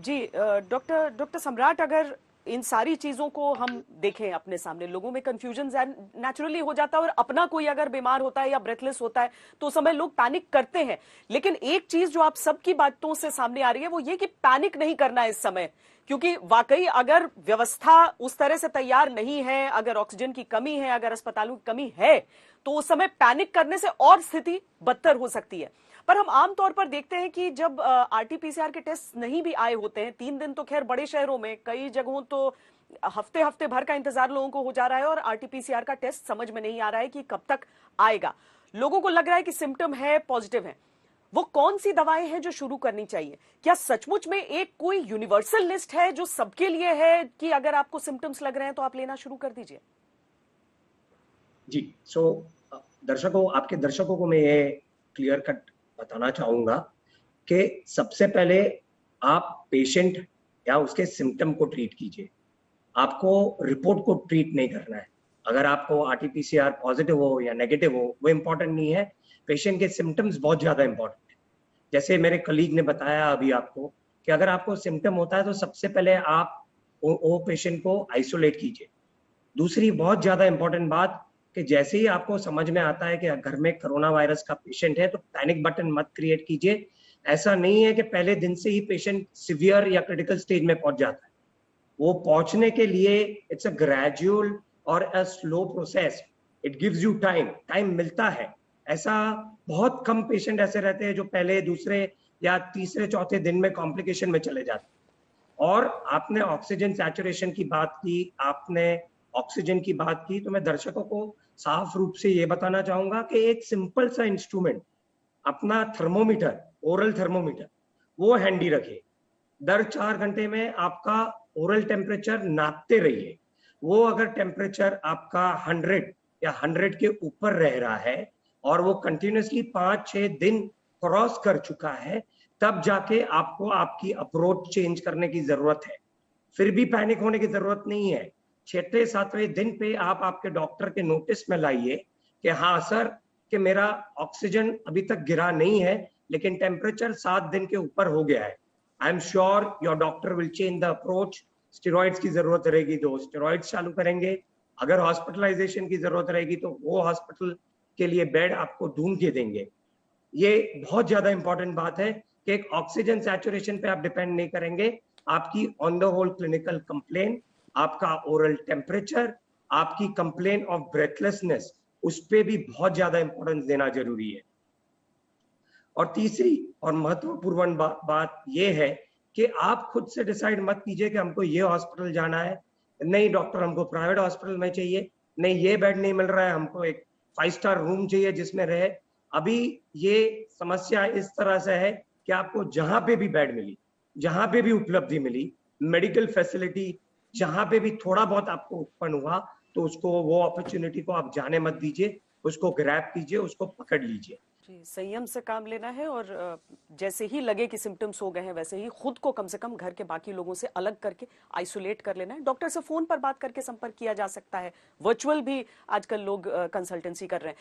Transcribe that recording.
जी doctor doctor सम्राट, अगर इन सारी चीजों को हम देखें अपने सामने, लोगों में कंफ्यूजन नेचुरली हो जाता है, और अपना कोई अगर बीमार होता है या ब्रेथलेस होता है तो उस समय लोग पैनिक करते हैं। लेकिन एक चीज जो आप सबकी बातों से सामने आ रही है वो ये कि पैनिक नहीं करना है इस समय, क्योंकि वाकई अगर व्यवस्था उस तरह से तैयार नहीं है, अगर ऑक्सीजन की कमी है, अगर अस्पतालों की कमी है, तो उस समय पैनिक करने से और स्थिति बदतर हो सकती है। पर हम आमतौर पर देखते हैं कि जब आरटीपीसीआर के टेस्ट नहीं भी आए होते हैं, 3 दिन तो खैर बड़े शहरों में, कई जगहों तो हफ्ते हफ्ते भर का इंतजार लोगों को हो जा रहा है और आरटीपीसीआर का टेस्ट समझ में नहीं आ रहा है कि कब तक आएगा। लोगों को लग रहा है कि सिम्टम है, पॉजिटिव है। वो कौन सी दवाएं हैं जो शुरू करनी चाहिए? क्या सचमुच में एक कोई यूनिवर्सल लिस्ट है जो सबके लिए है कि अगर आपको सिम्टम्स लग रहे हैं तो आप लेना शुरू कर दीजिए? जी, दर्शकों, आपके दर्शकों को मैं ये क्लियर कट बताना चाहूंगा कि सबसे पहले आप पेशेंट या उसके सिम्टम को ट्रीट कीजिए। आपको रिपोर्ट को ट्रीट नहीं करना है। अगर आपको आरटीपीसीआर पॉजिटिव हो या नेगेटिव हो, वो इंपॉर्टेंट नहीं है। पेशेंट के सिम्टम्स बहुत ज्यादा इंपॉर्टेंट है। जैसे मेरे कलीग ने बताया अभी आपको कि अगर आपको सिम्टम होता है तो सबसे पहले आप वो पेशेंट को आइसोलेट कीजिए। दूसरी बहुत ज्यादा इंपॉर्टेंट बात कि जैसे ही आपको समझ में आता है कि घर में कोरोना वायरस का पेशेंट है तो पैनिक बटन मत क्रिएट कीजिए। ऐसा नहीं है कि पहले दिन से ही पेशेंट सिवियर या क्रिटिकल स्टेज में पहुंच जाता है। वो पहुंचने के लिए इट्स अ ग्रेजुअल और a slow process. It gives you time मिलता है। ऐसा बहुत कम पेशेंट ऐसे रहते हैं जो पहले, दूसरे या तीसरे चौथे दिन में कॉम्प्लिकेशन में चले जाते हैं। और आपने ऑक्सीजन सैचुरेशन की बात की, आपने ऑक्सीजन की बात की, तो मैं दर्शकों को साफ रूप से ये बताना चाहूंगा कि एक सिंपल सा इंस्ट्रूमेंट, अपना थर्मोमीटर, ओरल थर्मोमीटर, वो हैंडी रखिए। दर 4 घंटे में आपका ओरल टेम्परेचर नापते रहिए। वो अगर टेम्परेचर आपका 100 या 100 के ऊपर रह रहा है और वो कंटिन्यूसली 5-6 दिन क्रॉस कर चुका है, तब जाके आपको आपकी अप्रोच चेंज करने की जरूरत है। फिर भी पैनिक होने की जरूरत नहीं है। 6-7वें दिन पे आप आपके डॉक्टर के नोटिस में लाइए कि हाँ सर, कि मेरा ऑक्सीजन अभी तक गिरा नहीं है लेकिन टेम्परेचर 7 दिन के ऊपर हो गया है। I am sure your doctor will change the approach. Steroids की जरूरत रहेगी तो स्टेरॉइड्स चालू करेंगे। अगर हॉस्पिटलाइजेशन की जरूरत रहेगी तो वो हॉस्पिटल के लिए बेड आपको ढूंढ के देंगे। ये बहुत ज्यादा इंपॉर्टेंट बात है कि एक ऑक्सीजन सैचुरेशन पे आप डिपेंड नहीं करेंगे। आपकी on the whole clinical complain, आपका ओरल टेम्परेचर, आपकी कंप्लेन ऑफ ब्रेथलेसनेस, उस पे भी बहुत ज्यादा इंपॉर्टेंस देना जरूरी है। और तीसरी और महत्वपूर्ण बात यह है कि आप खुद से डिसाइड मत कीजिए कि हमको ये हॉस्पिटल जाना है, नहीं डॉक्टर हमको प्राइवेट हॉस्पिटल में चाहिए, नहीं ये बेड नहीं मिल रहा है, हमको एक 5 स्टार रूम चाहिए जिसमें रहे। अभी ये समस्या इस तरह से है कि आपको जहां पे भी बेड मिली, जहां पे भी उपलब्धि मिली, मेडिकल फैसिलिटी जहां पे भी थोड़ा बहुत आपको उत्पन्न हुआ, तो उसको, वो अपॉर्चुनिटी को आप जाने मत दीजिए, उसको ग्रैब कीजिए, उसको पकड़ लीजिए। जी, संयम से काम लेना है, और जैसे ही लगे कि सिम्टम्स हो गए हैं वैसे ही खुद को कम से कम घर के बाकी लोगों से अलग करके आइसोलेट कर लेना है। डॉक्टर से फोन पर बात करके संपर्क किया जा सकता है, वर्चुअल भी आजकल लोग कंसल्टेंसी कर रहे हैं।